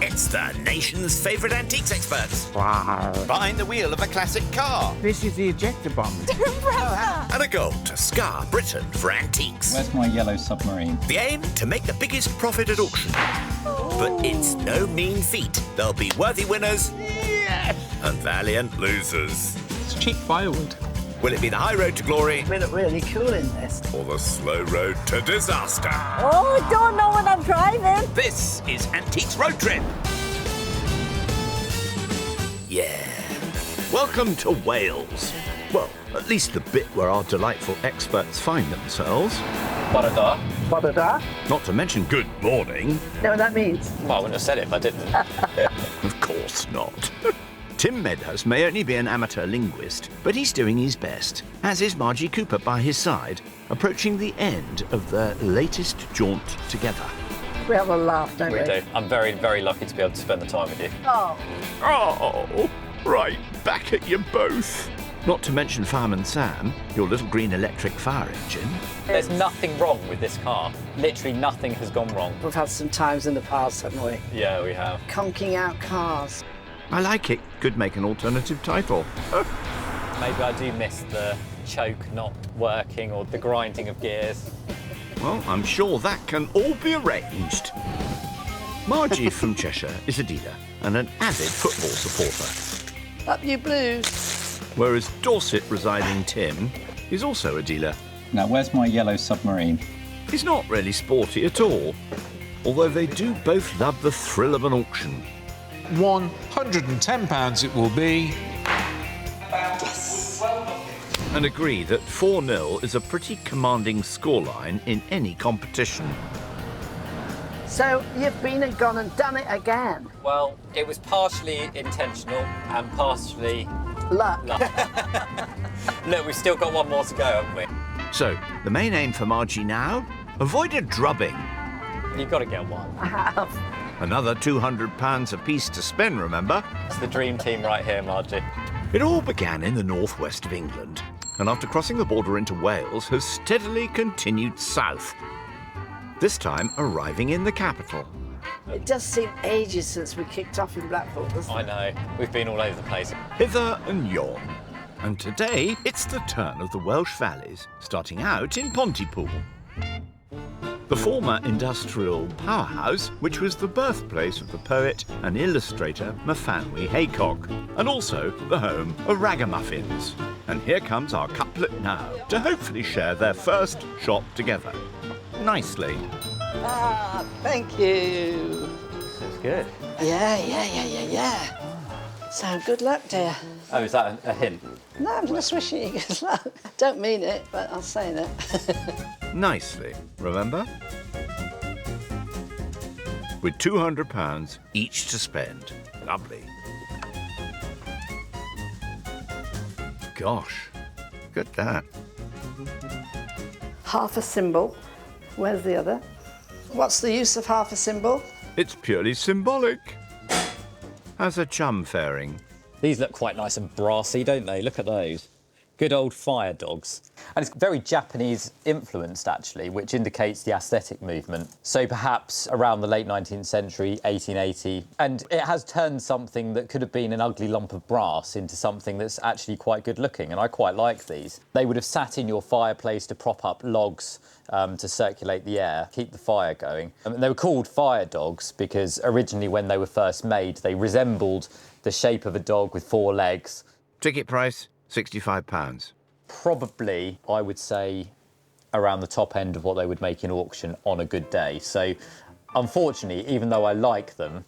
It's the nation's favourite antiques experts. Behind the wheel of a classic car. This is the ejector bomb. And a goal to scar Britain for antiques. Where's my yellow submarine? The aim, to make the biggest profit at auction. But it's no mean feat. There'll be worthy winners and valiant losers. It's cheap firewood. Will it be the high road to glory We look really cool in this. or the slow road to disaster? Oh, I don't know when I'm driving. This is Antiques Road Trip. Yeah. Welcome to Wales. Well, at least the bit where our delightful experts find themselves. Barada. Ba-da-da. Not to mention good morning. Know what that means? Well, I wouldn't have said it if I didn't. Of course not. Tim Medhurst may only be an amateur linguist, but he's doing his best, as is Margie Cooper by his side, approaching the end of their latest jaunt together. We have a laugh, don't we? We do. I'm very, very lucky to be able to spend the time with you. Oh, Oh, right back at you both. Not to mention Fireman Sam, your little green electric fire engine. There's nothing wrong with this car. Literally nothing has gone wrong. we've had some times in the past, haven't we? Yeah, we have. Conking out cars. I like it. Could make an alternative title. Maybe I do miss the choke not working or the grinding of gears. Well, I'm sure that can all be arranged. Margie from Cheshire is a dealer and an avid football supporter, Up you blues. whereas Dorset-residing Tim is also a dealer. Now, where's my yellow submarine? He's not really sporty at all, although they do both love the thrill of an auction. £110 it will be. And agree that 4-0 is a pretty commanding scoreline in any competition. So you've been and gone and done it again. Well, it was partially intentional and partially Luck. luck. Look, we've still got one more to go, haven't we? So, the main aim for Margie now? Avoid a drubbing. You've got to get one. I have. Another £200 apiece to spend, remember? It's the dream team right here, Margie. It all began in the northwest of England, and after crossing the border into Wales, has steadily continued south. This time arriving in the capital. It does seem ages since we kicked off in Blackpool, doesn't I it? know. We've been all over the place. Hither and yon. And today, it's the turn of the Welsh Valleys, starting out in Pontypool. The former industrial powerhouse, which was the birthplace of the poet and illustrator Myfanwy Haycock, and also the home of ragamuffins. And here comes our couplet now, to hopefully share their first shop together. Nicely. Ah, thank you. It's good. Yeah. So good luck, dear. Oh, is that a hint? No, I'm just wishing you good luck. Don't mean it, but I'm saying it. Nicely, remember? With £200 each to spend. Lovely. Gosh, look at that. Half a symbol. Where's the other? What's the use of half a symbol? It's purely symbolic. How's a chum faring? These look quite nice and brassy, don't they? Look at those. Good old fire dogs. And it's very Japanese influenced, actually, which indicates the aesthetic movement. So perhaps around the late 19th century, 1880. And it has turned something that could have been an ugly lump of brass into something that's actually quite good looking. And I quite like these. They would have sat in your fireplace to prop up logs to circulate the air, keep the fire going. And they were called fire dogs because originally when they were first made, they resembled the shape of a dog with 4 legs. Ticket price, £65. Probably, I would say, around the top end of what they would make in auction on a good day. So, unfortunately, even though I like them,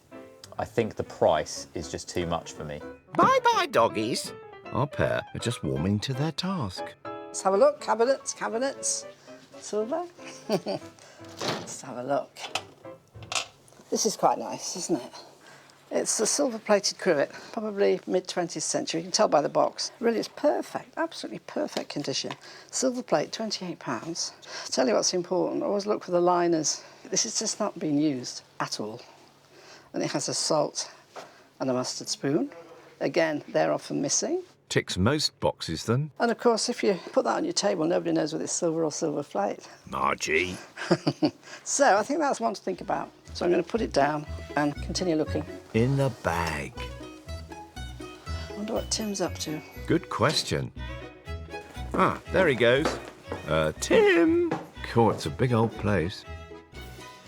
I think the price is just too much for me. Bye-bye, doggies. Our pair are just warming to their task. Let's have a look. Cabinets. Silver. Let's have a look. This is quite nice, isn't it? It's a silver-plated crivet, probably mid-20th century. You can tell by the box. Really, it's perfect, absolutely perfect condition. Silver plate, £28. Tell you what's important, always look for the liners. This is just not being used at all. And it has a salt and a mustard spoon. Again, they're often missing. Ticks most boxes, then. And of course, if you put that on your table, nobody knows whether it's silver or silver plate. Margie. So I think that's one to think about. So I'm going to put it down and continue looking. In the bag. I wonder what Tim's up to. Good question. Ah, there he goes. Tim! Cool, it's a big old place.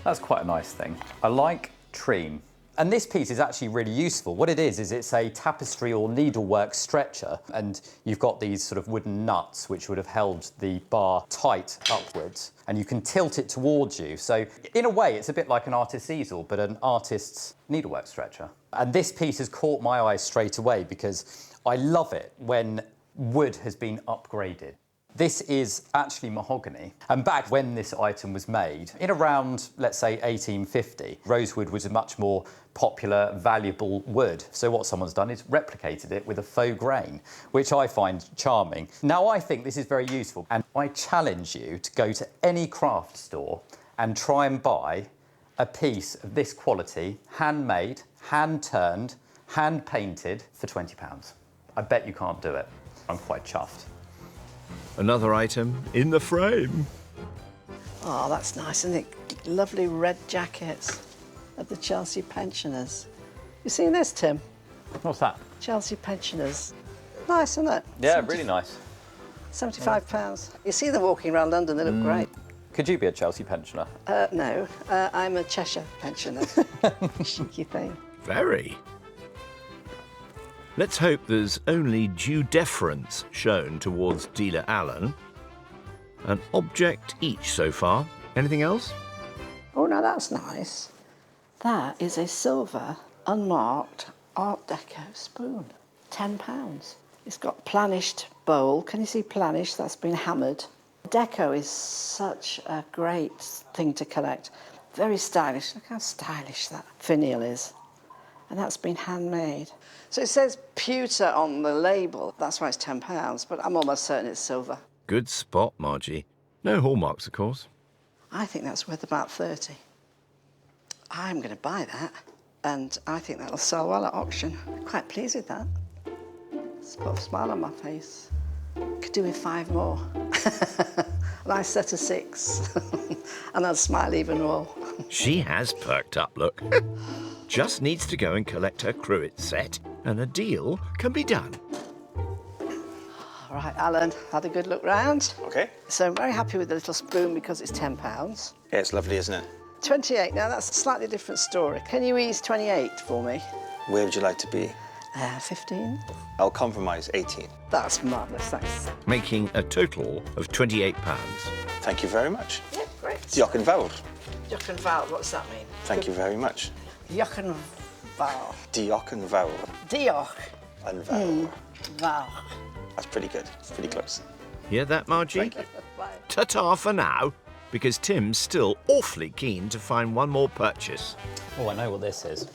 That's quite a nice thing. I like Treen. And this piece is actually really useful. What it is it's a tapestry or needlework stretcher, and you've got these sort of wooden nuts which would have held the bar tight upwards, and you can tilt it towards you. So in a way, it's a bit like an artist's easel, but an artist's needlework stretcher. And this piece has caught my eye straight away because I love it when wood has been upgraded. This is actually mahogany, and back when this item was made, in around, let's say, 1850, rosewood was a much more popular, valuable wood. So what someone's done is replicated it with a faux grain, which I find charming. Now, I think this is very useful, and I challenge you to go to any craft store and try and buy a piece of this quality, handmade, hand-turned, hand-painted, for £20. I bet you can't do it. I'm quite chuffed. Another item in the frame. Oh, that's nice, isn't it? Lovely red jackets of the Chelsea pensioners. You seen this, Tim? What's that? Chelsea pensioners. Nice, isn't it? Yeah, really nice. £75. You see them walking around London, they look great. Could you be a Chelsea pensioner? No, I'm a Cheshire pensioner. Cheeky thing. Very. Let's hope there's only due deference shown towards dealer Alan. An object each so far. Anything else? Oh, no, that's nice. That is a silver, unmarked Art Deco spoon. £10. It's got planished bowl. Can you see planish? That's been hammered. Deco is such a great thing to collect. Very stylish. Look how stylish that finial is. And that's been handmade. So it says pewter on the label. That's why it's £10, but I'm almost certain it's silver. Good spot, Margie. No hallmarks, of course. I think that's worth about 30. I'm going to buy that, and I think that'll sell well at auction. I'm quite pleased with that. It's put a smile on my face. Could do with 5 more. A nice set of 6. And I'll smile even more. She has perked up, look. Just needs to go and collect her cruet set, and a deal can be done. All right, Alan, had a good look round. Okay. So I'm very happy with the little spoon because it's £10. Yeah, it's lovely, isn't it? 28, now that's a slightly different story. Can you ease 28 for me? Where would you like to be? 15. I'll compromise 18. That's marvellous, thanks. Making a total of £28. Thank you very much. Yeah, great. Diolch yn fawr. Diolch yn fawr, what's that mean? Thank you very much. Diolch yn fawr. Diolch yn fawr. Diolch Yn fawr. fawr. That's pretty good. It's pretty close. Hear that, Margie? Thank you. Bye. Ta-ta for now, because Tim's still awfully keen to find one more purchase. Oh, I know what this is.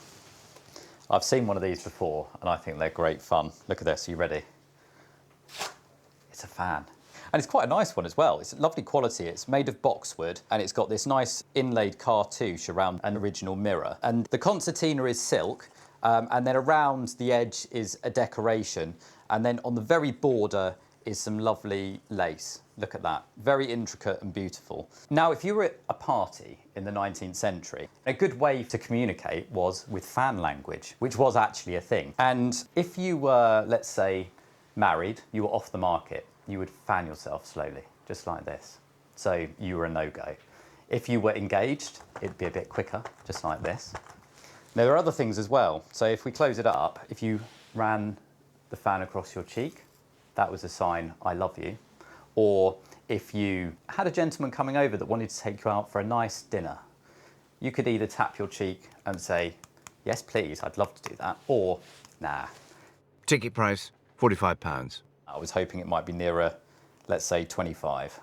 I've seen one of these before, and I think they're great fun. Look at this, are you ready? It's a fan. And it's quite a nice one as well. It's lovely quality. It's made of boxwood, and it's got this nice inlaid cartouche around an original mirror. And the concertina is silk, and then around the edge is a decoration. And then on the very border is some lovely lace. Look at that. Very intricate and beautiful. Now, if you were at a party in the 19th century, a good way to communicate was with fan language, which was actually a thing. And if you were, let's say, married, you were off the market, you would fan yourself slowly, just like this. So you were a no-go. If you were engaged, it'd be a bit quicker, just like this. Now, there are other things as well. So if we close it up, if you ran the fan across your cheek, that was a sign, I love you. Or if you had a gentleman coming over that wanted to take you out for a nice dinner, you could either tap your cheek and say, yes, please, I'd love to do that, or nah. Ticket price, £45. I was hoping it might be nearer, let's say 25.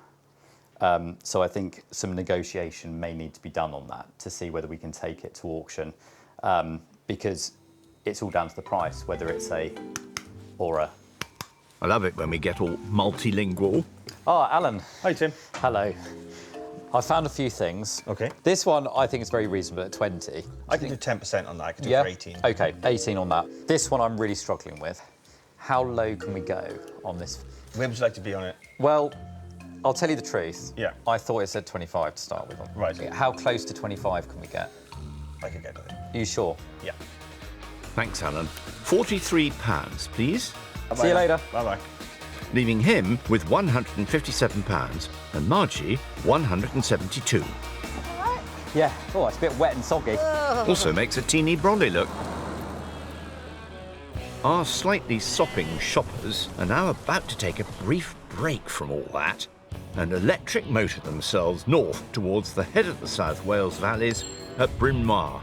So I think some negotiation may need to be done on that to see whether we can take it to auction, because it's all down to the price, whether it's a or a. I love it when we get all multilingual. Oh, Alan. Hi, Tim. Hello. I found a few things. Okay. This one I think is very reasonable at 20. I can do 10% on that. I can do Yeah? for 18. Okay, 18 on that. This one I'm really struggling with. How low can we go on this? Where would you like to be on it? Well, I'll tell you the truth. Yeah. I thought it said 25 to start with. Right. How close to 25 can we get? I could get it. You sure? Yeah. Thanks, Alan. £43, please. See you later. Bye-bye. Leaving him with £157 and Margie 172. Yeah. Oh, it's a bit wet and soggy. Also makes a teeny brolly look. Our slightly sopping shoppers are now about to take a brief break from all that and electric motor themselves north towards the head of the South Wales Valleys at Bryn Mawr,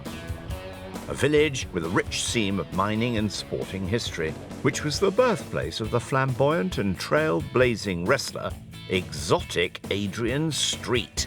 a village with a rich seam of mining and sporting history, which was the birthplace of the flamboyant and trail-blazing wrestler, exotic Adrian Street.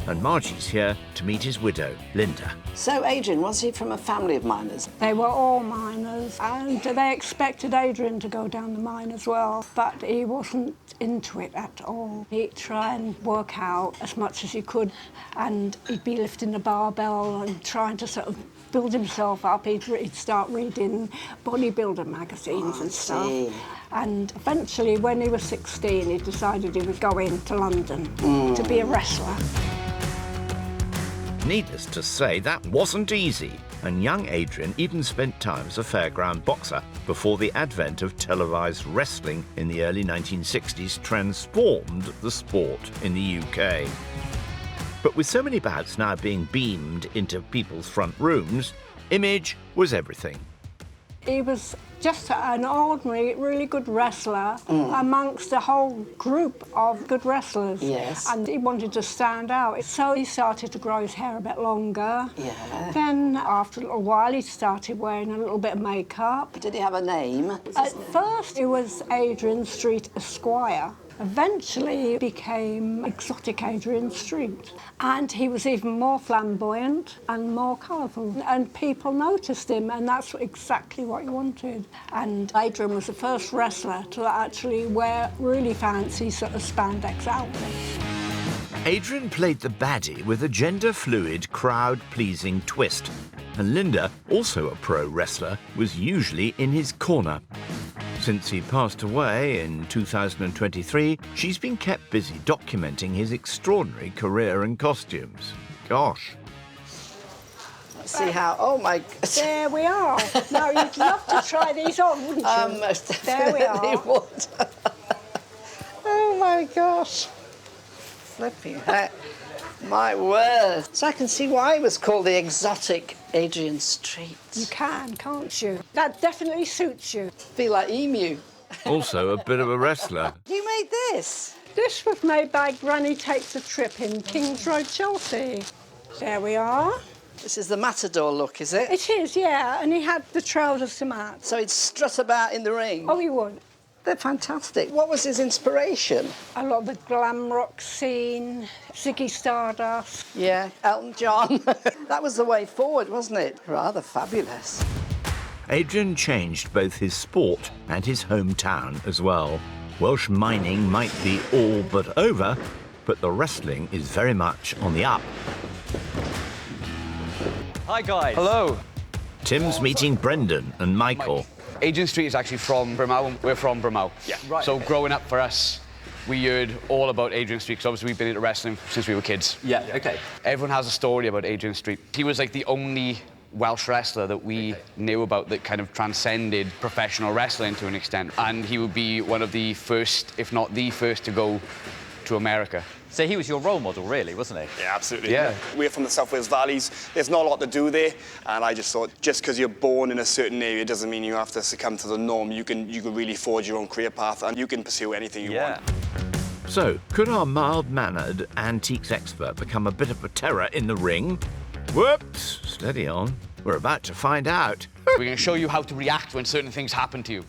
And Margie's here to meet his widow, Linda. So, Adrian, was he from a family of miners? They were all miners, and they expected Adrian to go down the mine as well, but he wasn't into it at all. He'd try and work out as much as he could, and he'd be lifting the barbell and trying to sort of build himself up. He'd start reading bodybuilder magazines and stuff. And eventually, when he was 16, he decided he was going to London to be a wrestler. Needless to say, that wasn't easy, and young Adrian even spent time as a fairground boxer before the advent of televised wrestling in the early 1960s transformed the sport in the UK. But with so many bouts now being beamed into people's front rooms, image was everything. He was just an ordinary, really good wrestler amongst a whole group of good wrestlers. Yes. And he wanted to stand out. So he started to grow his hair a bit longer. Yeah. Then, after a little while, he started wearing a little bit of makeup. Did he have a name? At first, it was Adrian Street Esquire. Eventually, he became Exotic Adrian Street. And he was even more flamboyant and more colourful. And people noticed him, and that's exactly what he wanted. And Adrian was the first wrestler to actually wear really fancy sort of spandex outfits. Adrian played the baddie with a gender-fluid, crowd-pleasing twist, and Linda, also a pro wrestler, was usually in his corner. Since he passed away in 2023, she's been kept busy documenting his extraordinary career and costumes. Gosh. Let's see how... Oh, my... There we are. Now, you'd love to try these on, wouldn't you? Most There we definitely are. would. Oh, my gosh. Flipping heck. My word. So I can see why it was called the Exotic Adrian Street. You can, can't you? That definitely suits you. Feel like emu. Also a bit of a wrestler. You made this? This was made by Granny Takes a Trip in Kings Road, Chelsea. There we are. This is the matador look, is it? It is, yeah, and he had the trousers to match. So he'd strut about in the ring? Oh, he would. They're fantastic. What was his inspiration? A lot of the glam rock scene, Ziggy Stardust. Yeah, Elton John. That was the way forward, wasn't it? Rather fabulous. Adrian changed both his sport and his hometown as well. Welsh mining might be all but over, but the wrestling is very much on the up. Hi, guys. Hello. Tim's meeting Brendan and Michael. Adrian Street is actually from Brimau, and we're from Brimau. Yeah. Right, So okay. growing up for us, we heard all about Adrian Street, because obviously we've been into wrestling since we were kids. Yeah, okay. Everyone has a story about Adrian Street. He was like the only Welsh wrestler that we knew about that kind of transcended professional wrestling to an extent. And he would be one of the first, if not the first, to go to America. So he was your role model, really, wasn't he? Yeah, absolutely. Yeah. We're from the South Wales Valleys. There's not a lot to do there, and I just thought, just because you're born in a certain area doesn't mean you have to succumb to the norm. You can really forge your own career path, and you can pursue anything you want. So, could our mild-mannered antiques expert become a bit of a terror in the ring? Whoops! Steady on. We're about to find out. We're going to show you how to react when certain things happen to you.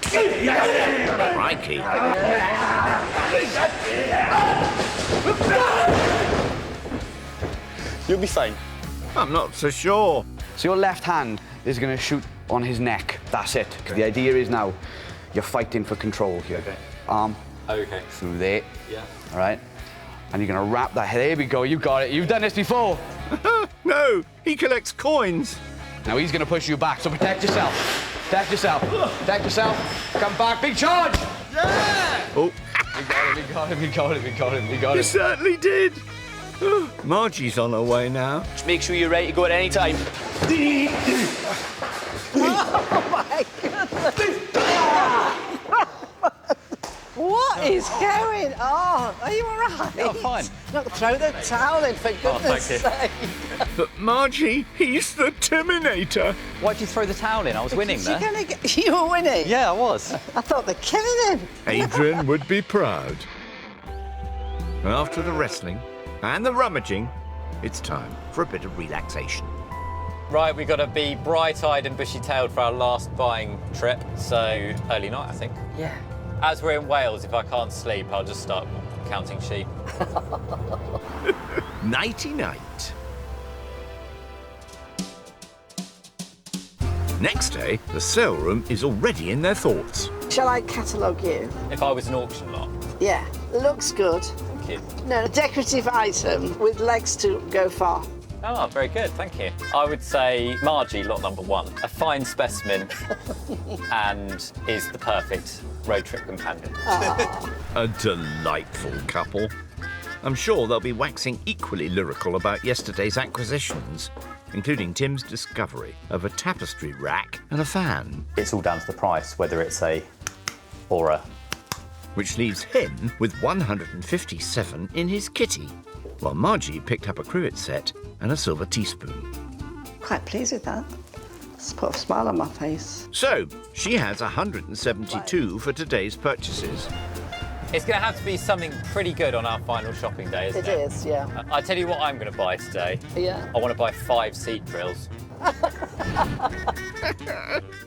Crikey. You'll be fine. I'm not so sure. So your left hand is going to shoot on his neck. That's it. The idea is now you're fighting for control here. Okay. Arm through there. Yeah. All right? And you're going to wrap that. There we go. You got it. You've done this before. No, he collects coins. Now he's going to push you back, so protect yourself. Protect yourself. Protect yourself. Come back. Big charge. Oh, We got him. We got him. We got him. We got him. We got you him. certainly did. Margie's on her way now. Just make sure you're ready to go at any time. Oh my goodness! What is going on? Are you all right? Yeah, I'm fine. Not throw the towel in, for goodness thank you. sake. But Margie, he's the Timinator. Why'd you throw the towel in? I was winning there. You were winning? Yeah, I was. I thought they're killing him. Adrian would be proud. And after the wrestling and the rummaging, it's time for a bit of relaxation. Right, we've got to be bright-eyed and bushy-tailed for our last buying trip, so early night, I think. Yeah. As we're in Wales, if I can't sleep, I'll just start counting sheep. Nighty-night. Next day, the sale room is already in their thoughts. Shall I catalogue you? If I was an auction lot. Yeah. Looks good. Thank you. No, a decorative item with legs to go far. Oh, very good, thank you. I would say Margie, lot number 1. A fine specimen and is the perfect road trip companion. A delightful couple. I'm sure they'll be waxing equally lyrical about yesterday's acquisitions, including Tim's discovery of a tapestry rack and a fan. It's all down to the price, whether it's a or a. Which leaves him with 157 in his kitty, while Margie picked up a cruet set and a silver teaspoon. Quite pleased with that. It's put a smile on my face. So, she has 172 for today's purchases. It's going to have to be something pretty good on our final shopping day, isn't it? It is, yeah. I tell you what I'm going to buy today. Yeah. I want to buy 5 seat drills.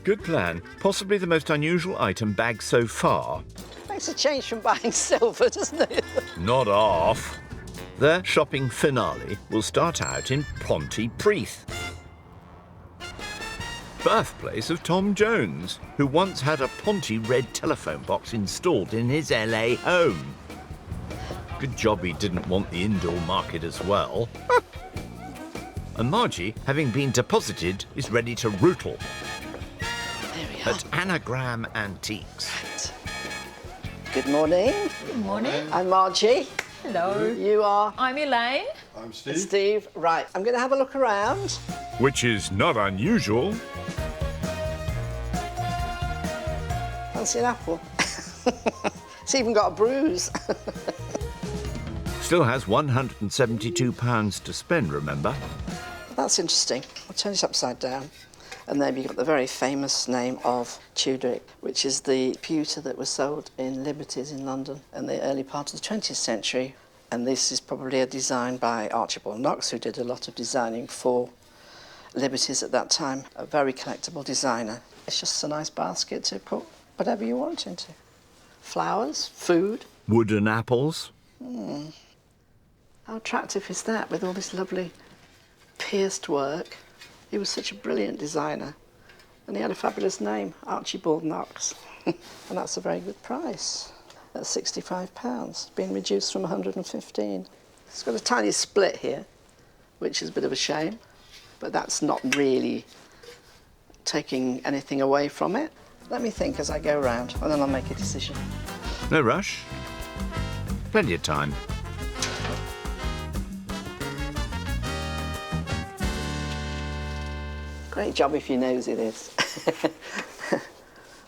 Good plan. Possibly the most unusual item bagged so far. Makes a change from buying silver, doesn't it? Not half. Their shopping finale will start out in Pontypridd, birthplace of Tom Jones, who once had a Ponty red telephone box installed in his LA home. Good job he didn't want the indoor market as well. And Margie, having been deposited, is ready to rootle There we are. at Anagram Antiques. Good morning. Good morning. I'm Margie. Hello. You are I'm Elaine. I'm Steve. Steve. Right, I'm going to have a look around. Which is not unusual. Fancy an apple. It's even got a bruise. Still has £172 to spend, remember? That's interesting. I'll turn it upside down. And then you've got the very famous name of Tudor, which is the pewter that was sold in Liberties in London in the early part of the 20th century. And this is probably a design by Archibald Knox, who did a lot of designing for Liberties at that time. A very collectible designer. It's just a nice basket to put whatever you want into. Flowers, food. Wooden apples. How attractive is that with all this lovely pierced work? He was such a brilliant designer, and he had a fabulous name, Archibald Knox. And that's a very good price. That's £65, being reduced from 115. It's got a tiny split here, which is a bit of a shame, but that's not really taking anything away from it. Let me think as I go around, and then I'll make a decision. No rush. Plenty of time. Great job if you nosy this.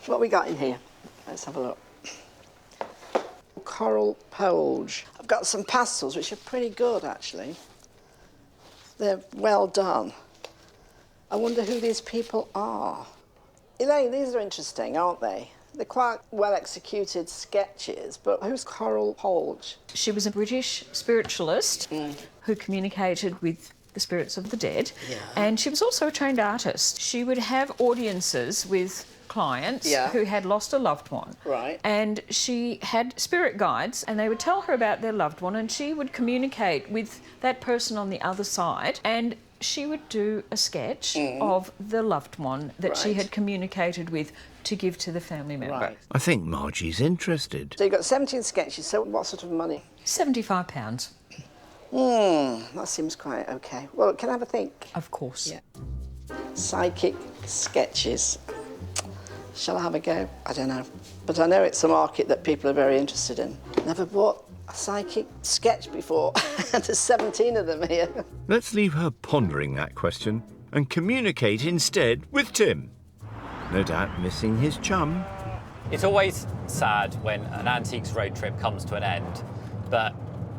What we got in here? Let's have a look. Coral Polge. I've got some pastels which are pretty good actually. They're well done. I wonder who these people are. Elaine, these are interesting, aren't they? They're quite well executed sketches, but who's Coral Polge? She was a British spiritualist who communicated with the spirits of the dead, and she was also a trained artist. She would have audiences with clients who had lost a loved one. Right. And she had spirit guides, and they would tell her about their loved one, and she would communicate with that person on the other side, and she would do a sketch of the loved one that she had communicated with to give to the family member. Right. I think Margie's interested. So you've got 17 sketches, so what sort of money? £75. That seems quite okay. Well, can I have a think? Of course. Yeah. Psychic sketches. Shall I have a go? I don't know. But I know it's a market that people are very interested in. Never bought a psychic sketch before. There's 17 of them here. Let's leave her pondering that question and communicate instead with Tim. No doubt missing his chum. It's always sad when an antiques road trip comes to an end, but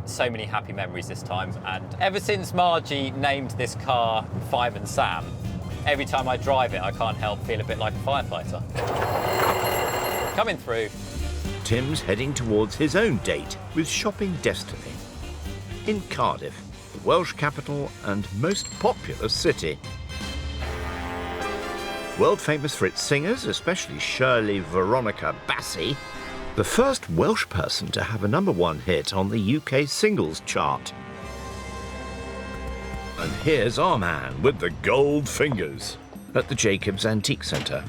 so many happy memories this time. And ever since Margie named this car Fireman Sam, every time I drive it, I can't help feel a bit like a firefighter. Coming through. Tim's heading towards his own date with shopping destiny. In Cardiff, the Welsh capital and most populous city. World famous for its singers, especially Shirley Veronica Bassey, the first Welsh person to have a #1 hit on the UK singles chart. And here's our man with the gold fingers at the Jacobs Antique Centre.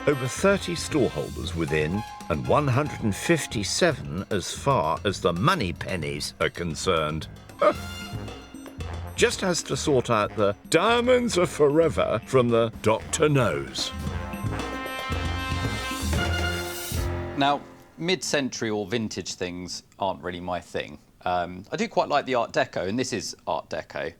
Over 30 stallholders within and 157 as far as the money pennies are concerned. Just has to sort out the diamonds are forever from the Dr. Knows. Now, mid-century or vintage things aren't really my thing. I do quite like the Art Deco, and this is Art Deco.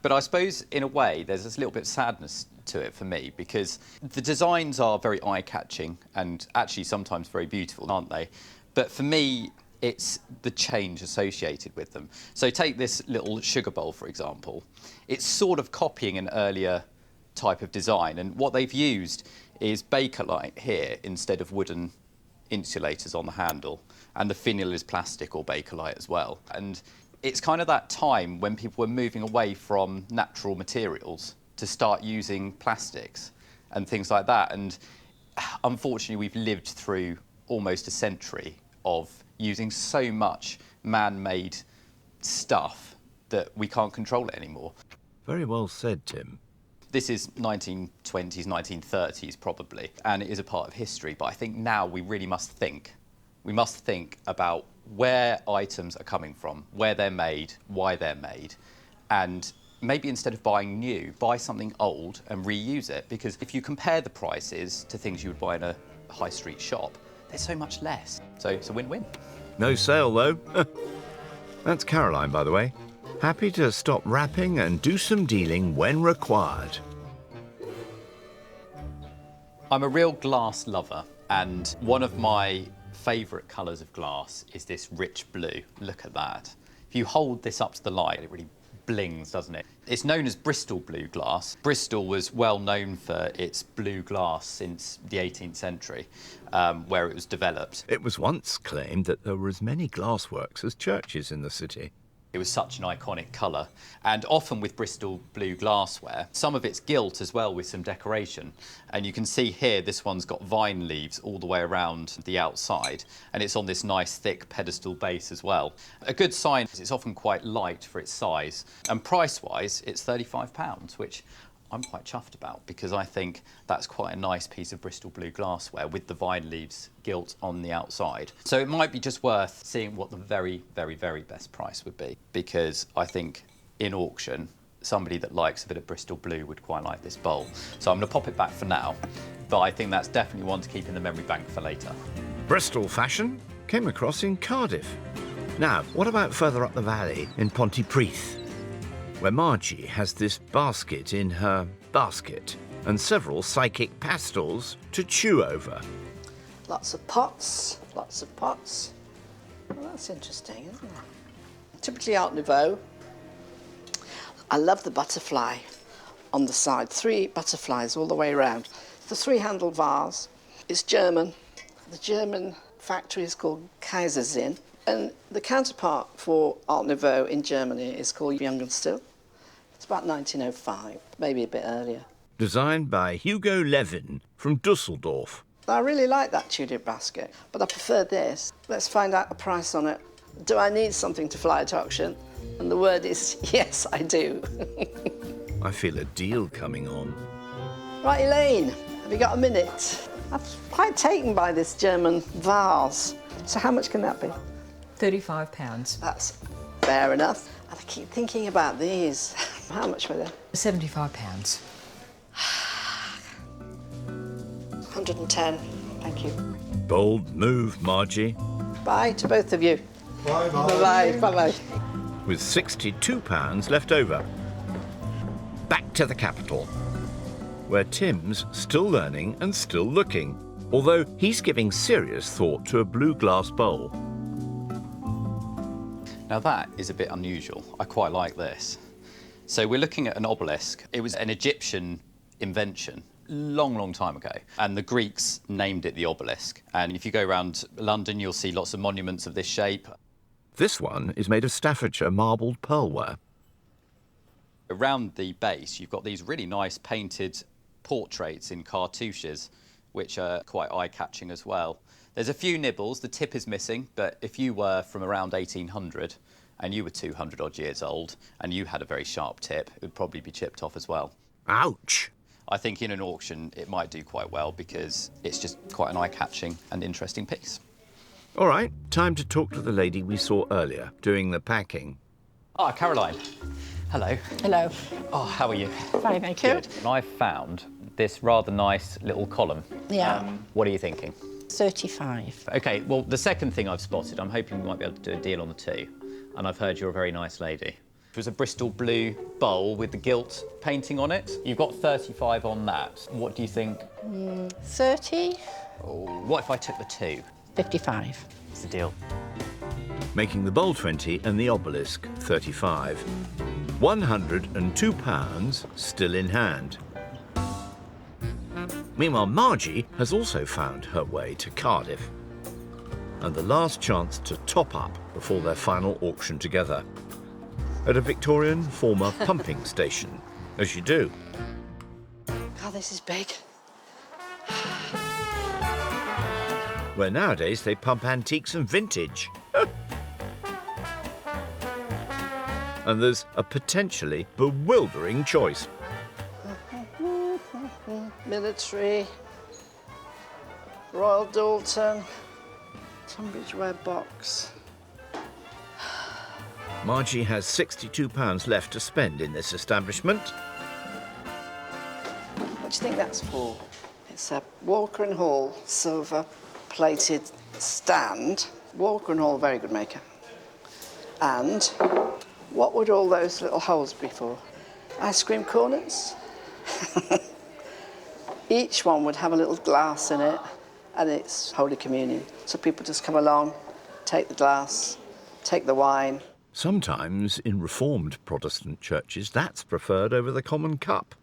But I suppose, in a way, there's this little bit of sadness to it for me, because the designs are very eye-catching and actually sometimes very beautiful, aren't they? But for me, it's the change associated with them. So take this little sugar bowl, for example. It's sort of copying an earlier type of design, and what they've used is Bakelite here instead of wooden insulators on the handle, and the finial is plastic or Bakelite as well. And it's kind of that time when people were moving away from natural materials to start using plastics and things like that. And unfortunately, we've lived through almost a century of using so much man-made stuff that we can't control it anymore. Very well said, Tim. This is 1920s, 1930s probably, and it is a part of history. But I think now we really must think. We must think about where items are coming from, where they're made, why they're made, and maybe instead of buying new, buy something old and reuse it. Because if you compare the prices to things you would buy in a high street shop, they're so much less. So it's a win-win. No sale, though. That's Caroline, by the way. Happy to stop wrapping and do some dealing when required. I'm a real glass lover, and one of my favourite colours of glass is this rich blue. Look at that. If you hold this up to the light, it really blings, doesn't it? It's known as Bristol blue glass. Bristol was well known for its blue glass since the 18th century, where it was developed. It was once claimed that there were as many glassworks as churches in the city. It was such an iconic colour, and often with Bristol blue glassware, some of it's gilt as well with some decoration. And you can see here, this one's got vine leaves all the way around the outside, and it's on this nice thick pedestal base as well. A good sign is it's often quite light for its size, and price-wise, it's £35, which I'm quite chuffed about, because I think that's quite a nice piece of Bristol blue glassware with the vine leaves gilt on the outside. So it might be just worth seeing what the very, very, very best price would be, because I think in auction, somebody that likes a bit of Bristol blue would quite like this bowl. So I'm going to pop it back for now, but I think that's definitely one to keep in the memory bank for later. Bristol fashion came across in Cardiff. Now, what about further up the valley in Pontypridd, where Margie has this basket in her basket and several psychic pastels to chew over. Lots of pots, lots of pots. Well, that's interesting, isn't it? Typically Art Nouveau. I love the butterfly on the side. 3 butterflies all the way around. The 3-handled vase. It's German. The German factory is called Kaiserzinn. And the counterpart for Art Nouveau in Germany is called Young and Still. It's about 1905, maybe a bit earlier. Designed by Hugo Levin from Dusseldorf. I really like that tulip basket, but I prefer this. Let's find out the price on it. Do I need something to fly at auction? And the word is, yes, I do. I feel a deal coming on. Right, Elaine, have you got a minute? I'm quite taken by this German vase. So how much can that be? £35. That's fair enough. And I keep thinking about these. How much were they? £75. 110, thank you. Bold move, Margie. Bye to both of you. Bye, Bye-bye. Bye-bye. With £62 left over. Back to the capital, where Tim's still learning and still looking, although he's giving serious thought to a blue glass bowl. Now that is a bit unusual. I quite like this. So we're looking at an obelisk. It was an Egyptian invention long, long time ago. And the Greeks named it the obelisk. And if you go around London, you'll see lots of monuments of this shape. This one is made of Staffordshire marbled pearlware. Around the base, you've got these really nice painted portraits in cartouches, which are quite eye-catching as well. There's a few nibbles, the tip is missing, but if you were from around 1800 and you were 200 odd years old and you had a very sharp tip, it would probably be chipped off as well. Ouch! I think in an auction it might do quite well because it's just quite an eye-catching and interesting piece. All right, time to talk to the lady we saw earlier doing the packing. Ah, Caroline. Hello. Hello. Oh, how are you? Fine, thank you. Good. And I've found this rather nice little column. Yeah. What are you thinking? 35. OK, well, the second thing I've spotted, I'm hoping we might be able to do a deal on the two. And I've heard you're a very nice lady. It was a Bristol blue bowl with the gilt painting on it. You've got 35 on that. What do you think? 30. Oh, what if I took the two? 55. It's a deal. Making the bowl 20 and the obelisk 35. £102 still in hand. Meanwhile, Margie has also found her way to Cardiff. And the last chance to top up before their final auction together. At a Victorian former pumping station, as you do. God, this is big. Where nowadays they pump antiques and vintage. And there's a potentially bewildering choice. Military, Royal Dalton, Tunbridge Web box. Margie has £62 left to spend in this establishment. What do you think that's for? It's a Walker and Hall silver-plated stand. Walker and Hall, very good maker. And what would all those little holes be for? Ice cream corners? Each one would have a little glass in it, and it's Holy Communion. So people just come along, take the glass, take the wine. Sometimes in Reformed Protestant churches, that's preferred over the common cup.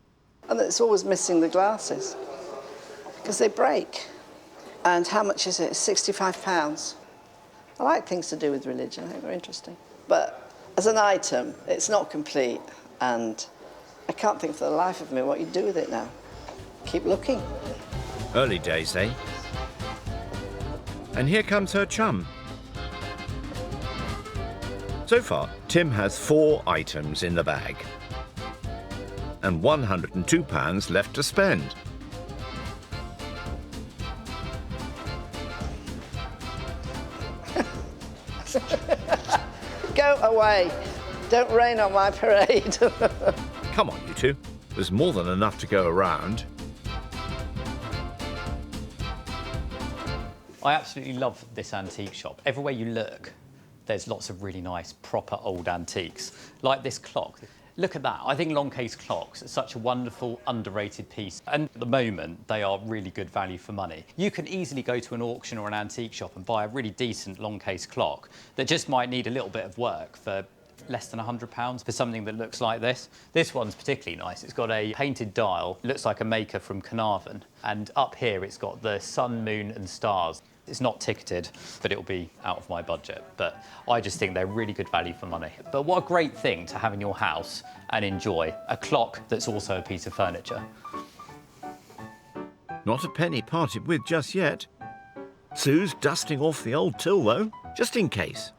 And it's always missing the glasses, because they break. And how much is it? It's £65. I like things to do with religion, I think they're interesting. But as an item, it's not complete, and I can't think for the life of me what you'd do with it now. Keep looking. Early days, eh? And here comes her chum. So far, Tim has 4 items in the bag. And £102 left to spend. Go away. Don't rain on my parade. Come on, you two. There's more than enough to go around. I absolutely love this antique shop. Everywhere you look, there's lots of really nice, proper old antiques, like this clock. Look at that. I think long case clocks are such a wonderful, underrated piece. And at the moment, they are really good value for money. You can easily go to an auction or an antique shop and buy a really decent long case clock that just might need a little bit of work for less than £100 for something that looks like this. This one's particularly nice. It's got a painted dial, looks like a maker from Carnarvon. And up here, it's got the sun, moon and stars. It's not ticketed, but it'll be out of my budget. But I just think they're really good value for money. But what a great thing to have in your house and enjoy. A clock that's also a piece of furniture. Not a penny parted with just yet. Sue's dusting off the old till, though, just in case.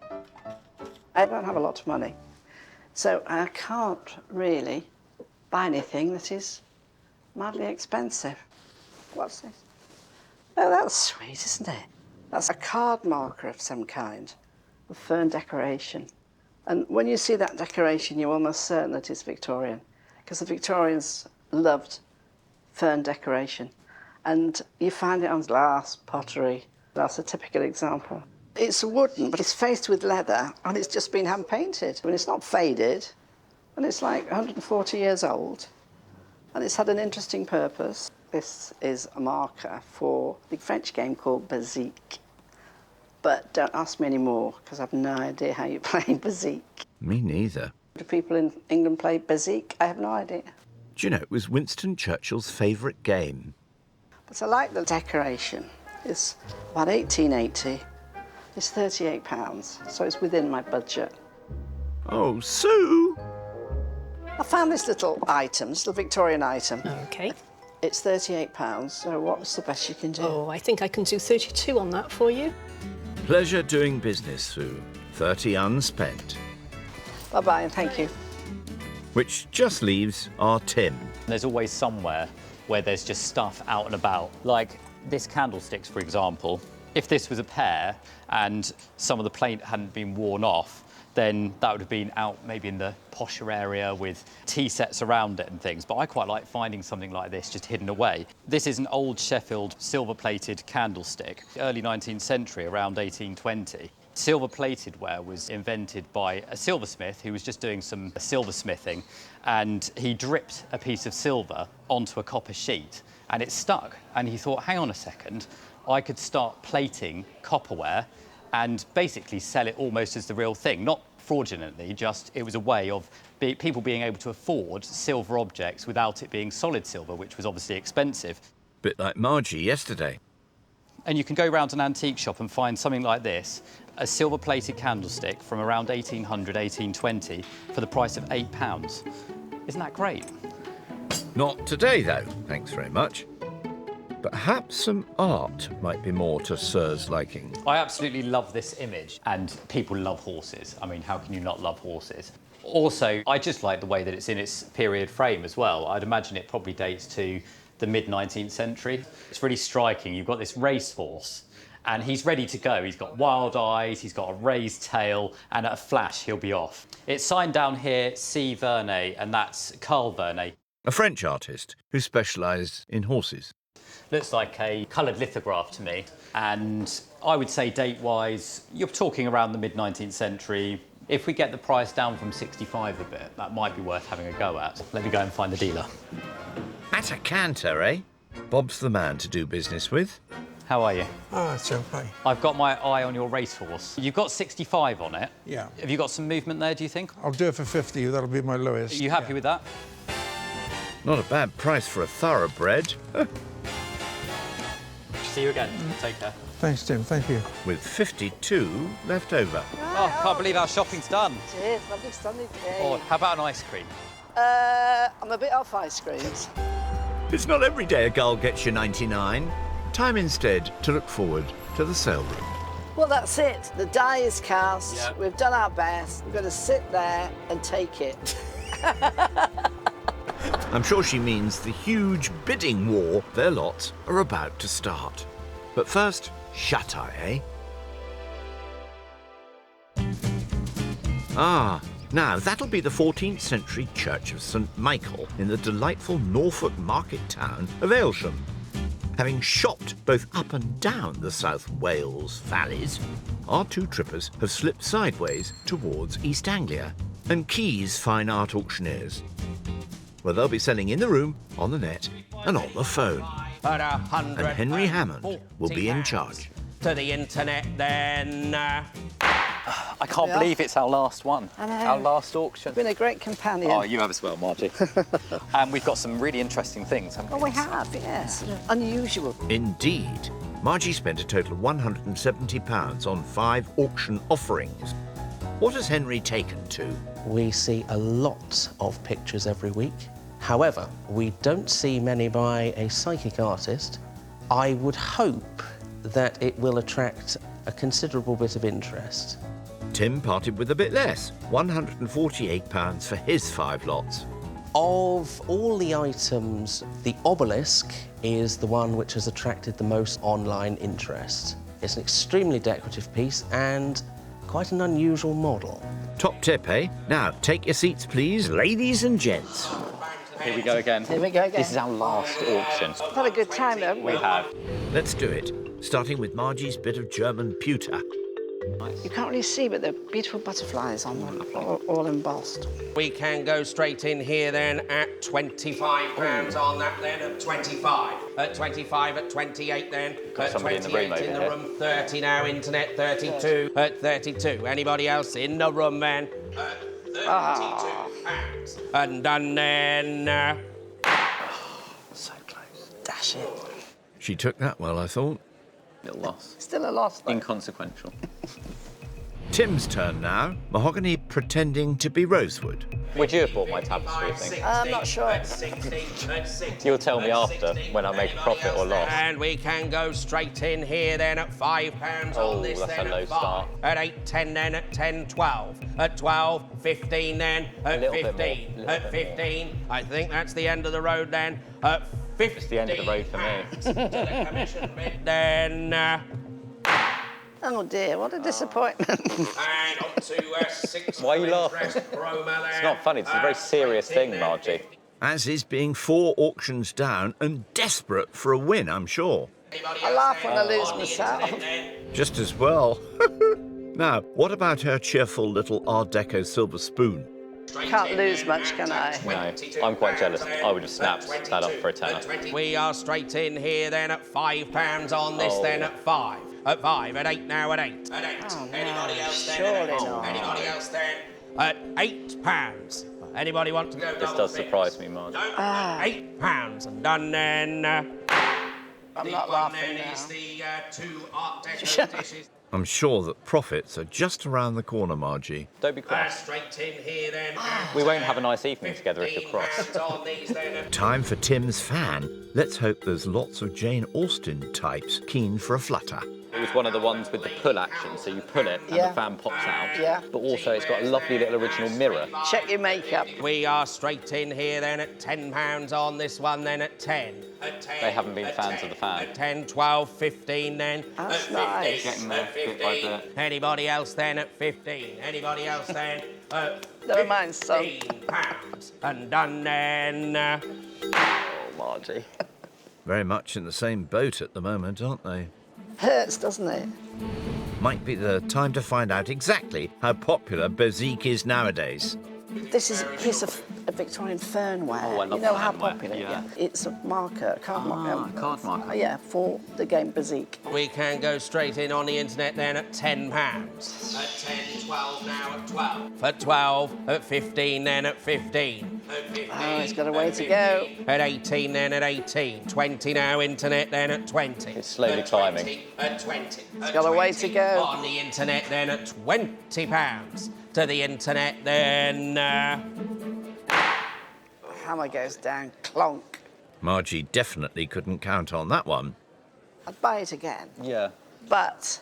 I don't have a lot of money, so I can't really buy anything that is madly expensive. What's this? Oh, that's sweet, isn't it? That's a card marker of some kind, a fern decoration. And when you see that decoration, you're almost certain that it's Victorian, because the Victorians loved fern decoration. And you find it on glass, pottery, That's a typical example. It's wooden, but it's faced with leather, and it's just been hand-painted. And it's not faded, and it's like 140 years old, and it's had an interesting purpose. This is a marker for the French game called bezique. But don't ask me any more, because I have no idea how you play bezique. Me neither. Do people in England play bezique? I have no idea. Do you know, it was Winston Churchill's favourite game. But I like the decoration. It's about 1880. It's £38, so it's within my budget. Oh, Sue! I found this little item, this little Victorian item. OK. It's £38, so what's the best you can do? Oh, I think I can do 32 on that for you. Pleasure doing business, Sue. 30 unspent. Bye-bye, and thank you. Which just leaves our Tim. There's always somewhere where there's just stuff out and about. Like this candlesticks, for example. If this was a pair and some of the paint hadn't been worn off, then that would have been out maybe in the posher area with tea sets around it and things. But I quite like finding something like this just hidden away. This is an old Sheffield silver-plated candlestick, early 19th century, around 1820. Silver-plated ware was invented by a silversmith who was just doing some silversmithing, and he dripped a piece of silver onto a copper sheet, and it stuck. And he thought, hang on a second, I could start plating copperware and basically sell it almost as the real thing, not fraudulently, just it was a way of people being able to afford silver objects without it being solid silver, which was obviously expensive. Bit like Margie yesterday. And you can go round an antique shop and find something like this, a silver-plated candlestick from around 1800, 1820, for the price of £8. Isn't that great? Not today, though, thanks very much. Perhaps some art might be more to Sir's liking. I absolutely love this image, and people love horses. I mean, how can you not love horses? Also, I just like the way that it's in its period frame as well. I'd imagine it probably dates to the mid-19th century. It's really striking. You've got this racehorse, and he's ready to go. He's got wild eyes, he's got a raised tail, and at a flash, he'll be off. It's signed down here, C. Vernet, and that's Carl Vernet. A French artist who specialised in horses. Looks like a coloured lithograph to me, and I would say date-wise, you're talking around the mid-19th century. If we get the price down from 65 a bit, that might be worth having a go at. Let me go and find the dealer. At a canter, eh? Bob's the man to do business with. How are you? Oh, it's okay. I've got my eye on your racehorse. You've got 65 on it. Yeah. Have you got some movement there, do you think? I'll do it for 50. That'll be my lowest. Are you happy with that? Not a bad price for a thoroughbred. See you again. Take care. Thanks, Tim. Thank you. With 52 left over. Oh, I can't believe our shopping's done. Cheers, lovely sunny day. Oh, how about an ice cream? I'm a bit off ice creams. It's not every day a gull gets you 99. Time instead to look forward to the sale room. Well, that's it. The die is cast. Yep. We've done our best. We're going to sit there and take it. I'm sure she means the huge bidding war their lots are about to start. But first, shut-eye, eh? Ah, now that'll be the 14th century Church of St Michael in the delightful Norfolk market town of Aylsham. Having shopped both up and down the South Wales Valleys, our two trippers have slipped sideways towards East Anglia and Key's fine art auctioneers, where they'll be selling in the room, on the net and on the phone. And Henry Hammond will be in charge. To the internet, then. I can't believe it's our last one. I know. Our last auction. Been a great companion. Oh, you have as well, Margie. And we've got some really interesting things, haven't we? Oh, we have, yes. Unusual. Indeed. Margie spent a total of £170 on 5 auction offerings. What has Henry taken to? We see a lot of pictures every week. However, we don't see many by a psychic artist. I would hope that it will attract a considerable bit of interest. Tim parted with a bit less, £148 for his 5 lots. Of all the items, the obelisk is the one which has attracted the most online interest. It's an extremely decorative piece and quite an unusual model. Top tip, eh? Now, take your seats, please, ladies and gents. Here we go again. Here we go again. This is our last auction. We've had a good time, though, haven't we? We have. Let's do it, starting with Margie's bit of German pewter. You can't really see, but they're beautiful butterflies on them, all embossed. We can go straight in here then at £25 on that then at 25. At 25, at 28 then. At somebody in the 28 room in the over room, 30 now, internet 32. At 32. Anybody else in the room then? At 32 pounds. And done then. So close. Dash it. She took that well, I thought. Little loss. Still a loss, though. Inconsequential. Tim's turn now. Mahogany pretending to be rosewood. Would you have bought my tapestry thing? I'm not sure. You'll tell me after when I make a profit or loss. And we can go straight in here then at £5 on this that's then a low at 5. start. At 8, 10 then at 10, 12. At 12, 15 then at little bit 15. more, At 15. I think that's the end of the road then. At 15. It's the end of the road for me. To the commission bid then. Oh dear, what a disappointment. And on to 6. Why are you laughing? It's not funny, it's a very serious thing, Margie. As is being 4 auctions down and desperate for a win, I'm sure. I laugh when I lose myself. Just as well. Now, what about her cheerful little Art Deco silver spoon? Can't lose much, can I? No, I'm quite jealous. I would have snapped that up for a tenner. We are straight in here then at £5 on this then at 5. At 5, at 8 now, at 8. At 8. Oh, no, Anybody else then? surely not. Anybody else then? At £8. Anybody want to go This double does figures? surprise me, Margie. £8 and done then. I'm not laughing then now. is the 2 Art Deco dishes. I'm sure that profits are just around the corner, Margie. Don't be cross. Straight in here then. We won't have a nice evening together if you're cross. £15 on these then at Time for Tim's fan. Let's hope there's lots of Jane Austen types keen for a flutter. It was one of the ones with the pull action, so you pull it and Yeah. the fan pops out. Yeah. But also it's got a lovely little original mirror. Check your makeup. We are straight in here then at £10 on this one then at 10. At 10. They haven't been fans of the fan. At 10, 12, 15 then. That's at 15. nice. Getting there, At bit by 15. bit. Anybody else then at 15? Anybody else then at Never mind, son. £15. And done then. Oh, Margie. Very much in the same boat at the moment, aren't they? Hurts, doesn't it? Might be the time to find out exactly how popular bezique is nowadays. This is a piece of Victorian fernware. Oh, I love you know how fernware, popular? yeah. It's a marker, a card marker. Card marker. Yeah, for the game bezique. We can go straight in on the internet then at £10. At 10, 12 now at 12. At 12, at 15 then at 15. At 15. Oh, it's got a way to go. At 18 then at 18. 20 now, internet then at 20. It's slowly At 20, climbing. At 20. It's got a way to go. On the internet then at £20. To the internet then. Hammer goes down, clonk. Margie definitely couldn't count on that one. I'd buy it again, Yeah. but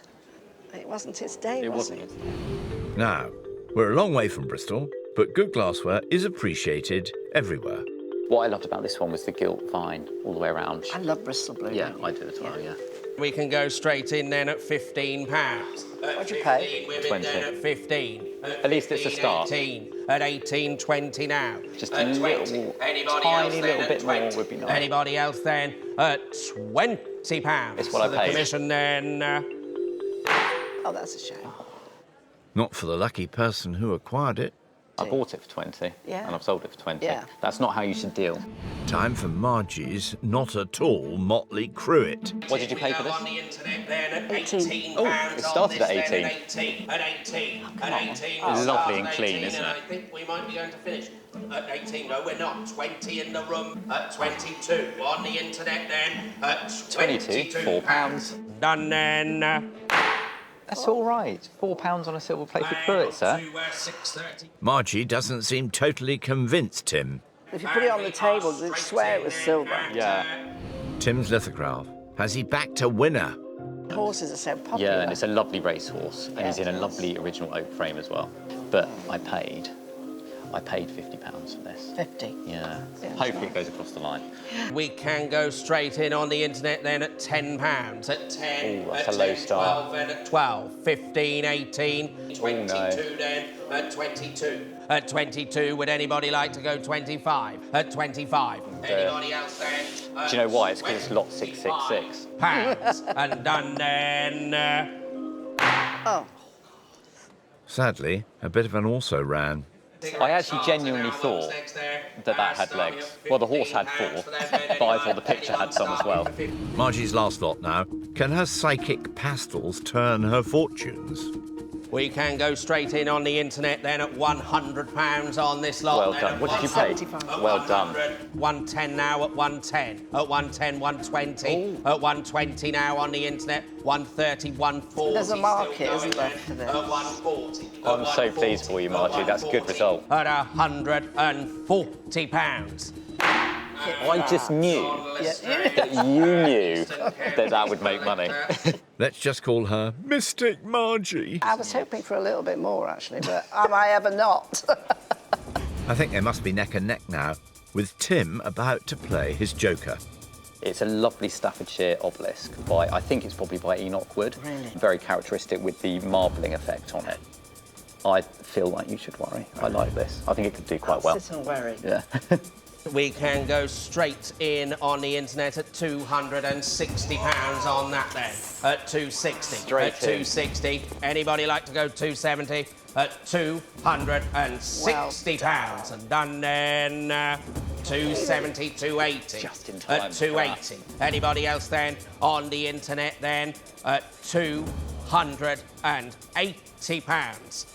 it wasn't its day, It was wasn't. it? Now, we're a long way from Bristol, but good glassware is appreciated everywhere. What I loved about this one was the gilt vine all the way around. I love Bristol Blue. Yeah, don't you? I do as well, yeah. We can go straight in then at £15. What'd you pay? 20. Then at 15. At least it's a start. 18. At 18, 20 now. Just At a 20. little, Anybody tiny else then little at bit more 20? would be nice. Anybody else then at £20? It's what I the paid. commission then. Oh, that's a shame. Not for the lucky person who acquired it. I bought it for 20 Yeah. and I've sold it for 20. Yeah. That's not how you should deal. Time for Margie's not at all motley cruet. What did you pay for this? On the internet then at 18. £18. Oh, it started at 18. At 18. At 18. At 18. It's lovely and At clean, 18, isn't and it? I think we might be going to finish. At 18, no, we're not. 20 in the room. At 22. On the internet then. At 22, £4. Done then. That's all right. £4 on a silver plated cruet, sir. 6:30. Margie doesn't seem totally convinced, Tim. If you put it on the table, they'd swear it was silver. Yeah. Tim's lithograph. Has he backed a winner? Horses are so popular. Yeah, and it's a lovely racehorse, and he's in a lovely original oak frame as well. But I paid I paid £50 for this. 50. Yeah. Yeah. Hopefully it goes across the line. We can go straight in on the internet then at £10. At 10, Ooh, that's at a low 10, start. 12, and at 12, 15, 18, 22 no. then, at 22. At 22, would anybody like to go 25? At 25. Anybody else then? Do you know why? It's because it's lot 666. Pounds. And done then. Oh. Sadly, a bit of an also-ran. I actually genuinely thought that had legs. Well, the horse had 4, but I thought the picture had some as well. Margie's last lot now. Can her psychic pastels turn her fortunes? We can go straight in on the internet then at £100 on this lot. Well then done. at What did you pay? 100, Well done. 110 now at 110. At 110, 120. Ooh. At 120 now on the internet. 130, 140. There's a market, still isn't going there, for then. this? At 140. I'm so pleased for you, Margie. That's a good result. At £140. I just knew that you knew that would make money. Let's just call her Mystic Margie. I was hoping for a little bit more, actually, but am I ever not? I think they must be neck and neck now, with Tim about to play his joker. It's a lovely Staffordshire obelisk by, I think it's probably by Enoch Wood. Really? Very characteristic with the marbling effect on it. I feel like you should worry. I like this. I think it could do quite well. Sit and worry. Yeah. We can go straight in on the internet at £260 on that then. At 260. Straight at 260. Anybody like to go 270? At £260. And done then 270, 280. Just in time At for 280. Anybody else then on the internet then at £280.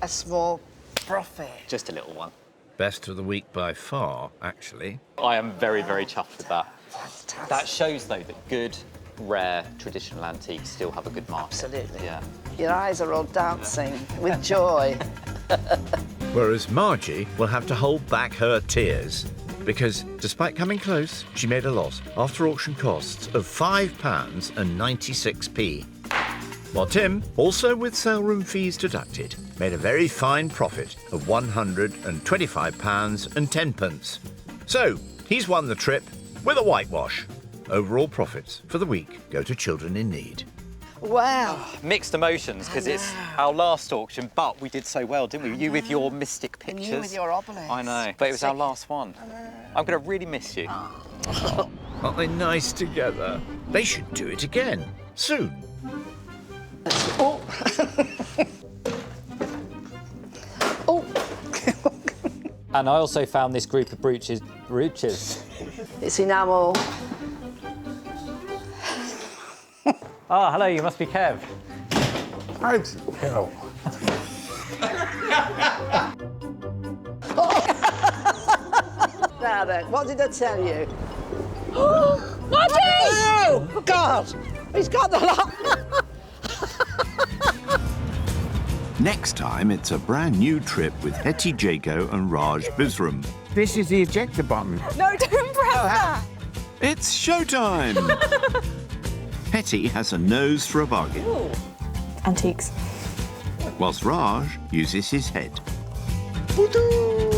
A small profit. Just a little one. Best of the week by far, actually. I am very, very chuffed with that. Fantastic. That shows, though, that good, rare, traditional antiques still have a good market. Absolutely. Yeah. Your eyes are all dancing with joy. Whereas Margie will have to hold back her tears. Because despite coming close, she made a loss after auction costs of £5.96. While Tim, also with sale room fees deducted, made a very fine profit of £125.10. So, he's won the trip with a whitewash. Overall profits for the week go to children in need. Wow. Mixed emotions, because it's our last auction, but we did so well, didn't we? You with your mystic And pictures. you with your obelisk. I know, but it was our last one. I'm going to really miss you. Aren't they nice together? They should do it again, soon. Oh. Oh. And I also found this group of brooches. It's enamel. Ah, hello, you must be Kev. Right. Hell. Now then, what did I tell you? Margie! Oh, God! He's got the lot. Next time, it's a brand new trip with Hetty Jago and Raj Bisram. This is the ejector button. No, don't press that. It's showtime! Hetty has a nose for a bargain, Antiques. whilst Raj uses his head. Voodoo!